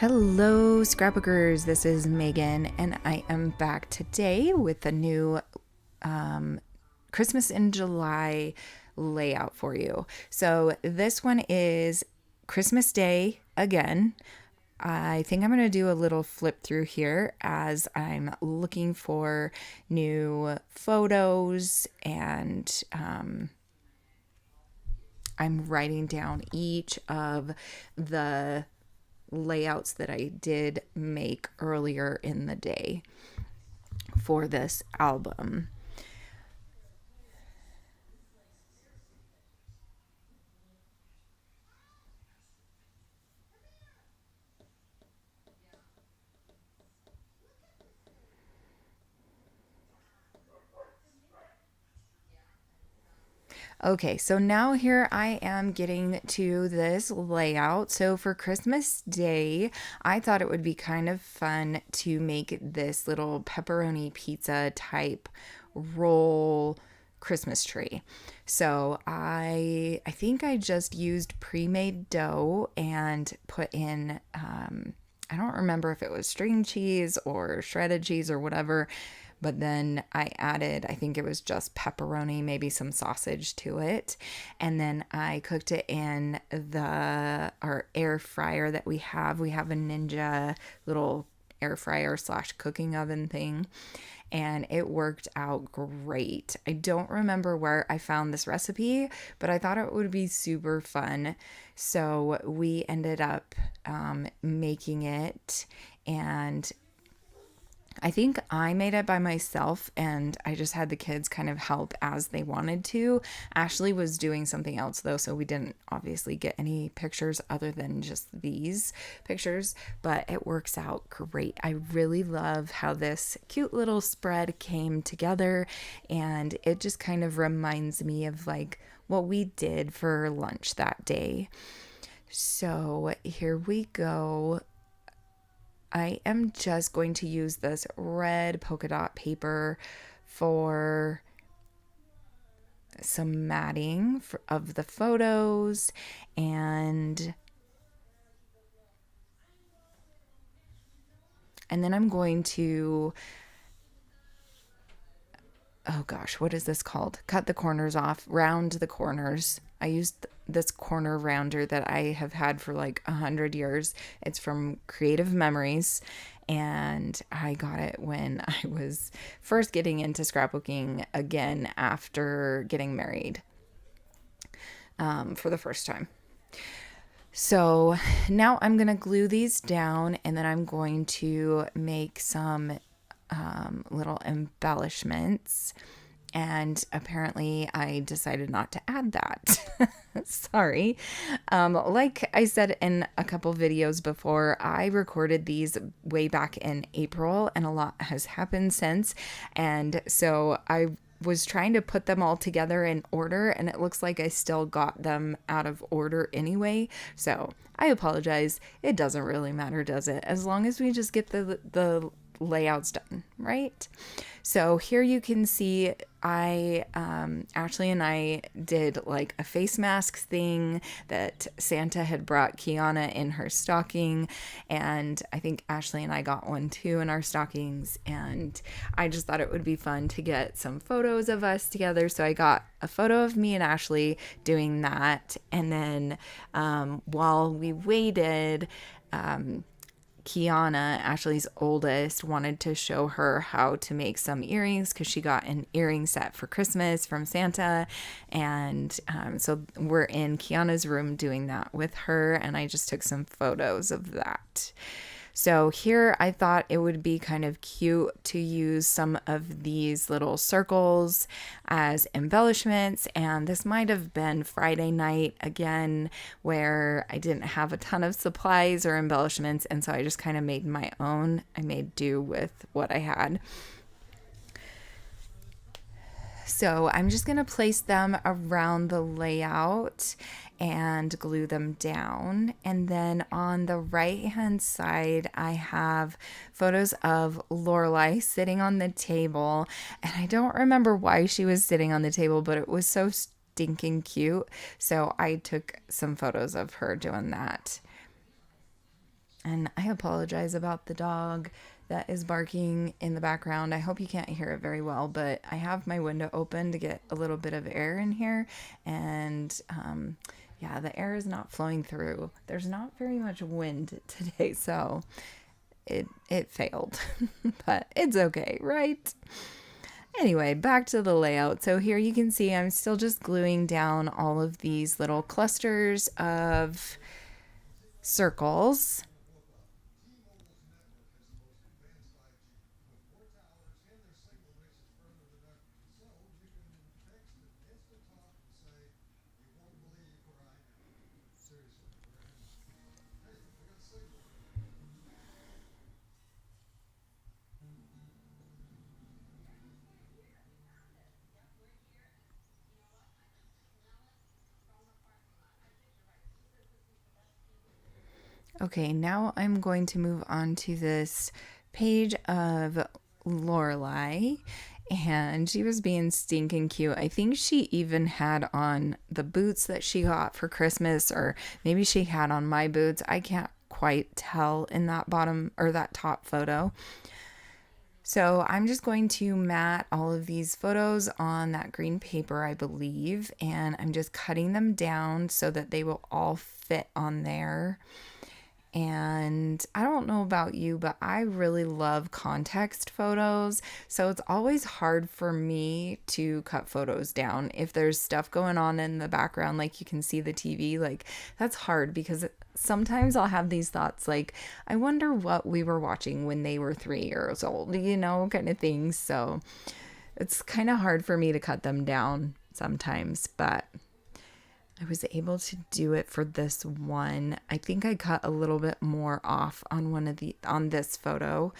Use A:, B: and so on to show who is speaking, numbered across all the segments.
A: Hello, Scrapbookers. This is Megan, and I am back today with a new Christmas in July layout for you. So, this one is Christmas Day again. I think I'm going to do a little flip through here as I'm looking for new photos and I'm writing down each of the layouts that I did make earlier in the day for this album. Okay, so now here I am getting to this layout. So for Christmas Day, I thought it would be kind of fun to make this little pepperoni pizza type roll Christmas tree. So I think I just used pre-made dough and put in I don't remember if it was string cheese or shredded cheese or whatever, but then I added, I think it was just pepperoni, maybe some sausage to it. And then I cooked it in our air fryer that we have. We have a Ninja little air fryer slash cooking oven thing, and it worked out great. I don't remember where I found this recipe, but I thought it would be super fun. So we ended up making it, and I think I made it by myself and I just had the kids kind of help as they wanted to. Ashley was doing something else though, so we didn't obviously get any pictures other than just these pictures, but it works out great. I really love how this cute little spread came together, and it just kind of reminds me of like what we did for lunch that day. So here we go. I am just going to use this red polka dot paper for some matting of the photos, and then I'm going to, oh gosh, what is this called? Cut the corners off, round the corners. I used this corner rounder that I have had for like 100 years. It's from Creative Memories, and I got it when I was first getting into scrapbooking again after getting married for the first time. So now I'm going to glue these down, and then I'm going to make some little embellishments. And apparently I decided not to add that. Sorry. Like I said in a couple videos before, I recorded these way back in April, and a lot has happened since. And so I was trying to put them all together in order, and it looks like I still got them out of order anyway. So I apologize. It doesn't really matter, does it? As long as we just get the layouts done, right? So here you can see Ashley and I did like a face mask thing that Santa had brought Kiana in her stocking, and I think Ashley and I got one too in our stockings, and I just thought it would be fun to get some photos of us together. So I got a photo of me and Ashley doing that, and then while we waited, Kiana, Ashley's oldest, wanted to show her how to make some earrings because she got an earring set for Christmas from Santa. And so we're in Kiana's room doing that with her, and I just took some photos of that. So here I thought it would be kind of cute to use some of these little circles as embellishments, and this might have been Friday night again where I didn't have a ton of supplies or embellishments, and so I just kind of made my own. I made do with what I had. So I'm just going to place them around the layout and glue them down. And then on the right hand side, I have photos of Lorelai sitting on the table. And I don't remember why she was sitting on the table, but it was so stinking cute. So I took some photos of her doing that. And I apologize about the dog that is barking in the background. I hope you can't hear it very well, but I have my window open to get a little bit of air in here. And yeah, the air is not flowing through. There's not very much wind today, so it failed. But it's okay, right? Anyway, back to the layout. So here you can see I'm still just gluing down all of these little clusters of circles. Okay, now I'm going to move on to this page of Lorelai, and she was being stinking cute. I think she even had on the boots that she got for Christmas, or maybe she had on my boots. I can't quite tell in that bottom or that top photo. So I'm just going to mat all of these photos on that green paper, I believe, and I'm just cutting them down so that they will all fit on there. And I don't know about you, but I really love context photos. So it's always hard for me to cut photos down. If there's stuff going on in the background, like you can see the TV, like that's hard because sometimes I'll have these thoughts like, I wonder what we were watching when they were 3 years old, you know, kind of things. So it's kind of hard for me to cut them down sometimes, but I was able to do it for this one. I think I cut a little bit more off on this photo,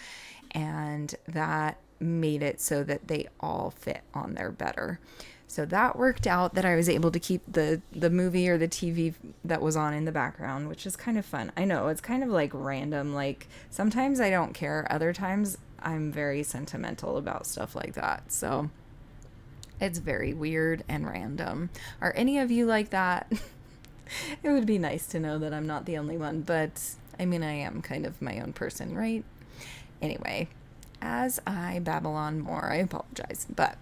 A: and that made it so that they all fit on there better. So that worked out that I was able to keep the movie or the TV that was on in the background, which is kind of fun. I know it's kind of like random. Like sometimes I don't care. Other times I'm very sentimental about stuff like that. So it's very weird and random. Are any of you like that? It would be nice to know that I'm not the only one, but I mean, I am kind of my own person, right? Anyway, as I babble on more, I apologize, but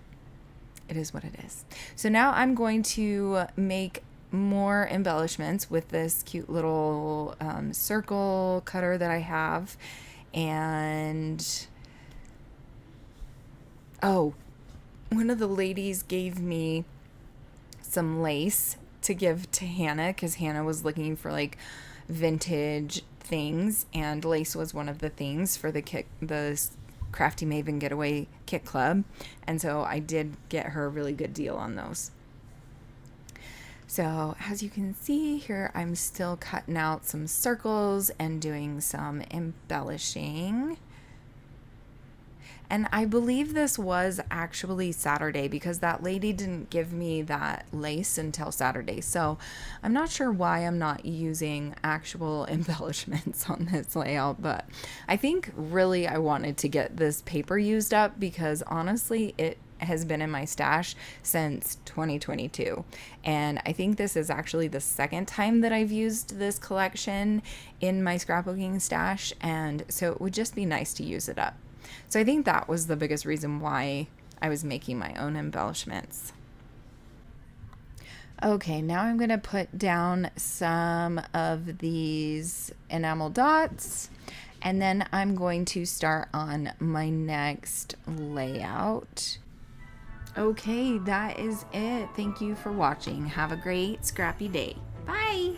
A: it is what it is. So now I'm going to make more embellishments with this cute little circle cutter that I have. And oh, one of the ladies gave me some lace to give to Hannah because Hannah was looking for like vintage things, and lace was one of the things for the Crafty Maven Getaway Kit Club, and so I did get her a really good deal on those. So as you can see here, I'm still cutting out some circles and doing some embellishing. And I believe this was actually Saturday because that lady didn't give me that lace until Saturday. So I'm not sure why I'm not using actual embellishments on this layout, but I think really I wanted to get this paper used up because honestly, it has been in my stash since 2022. And I think this is actually the second time that I've used this collection in my scrapbooking stash. And so it would just be nice to use it up. So I think that was the biggest reason why I was making my own embellishments. Okay, now I'm going to put down some of these enamel dots, and then I'm going to start on my next layout. Okay, that is it. Thank you for watching. Have a great scrappy day. Bye!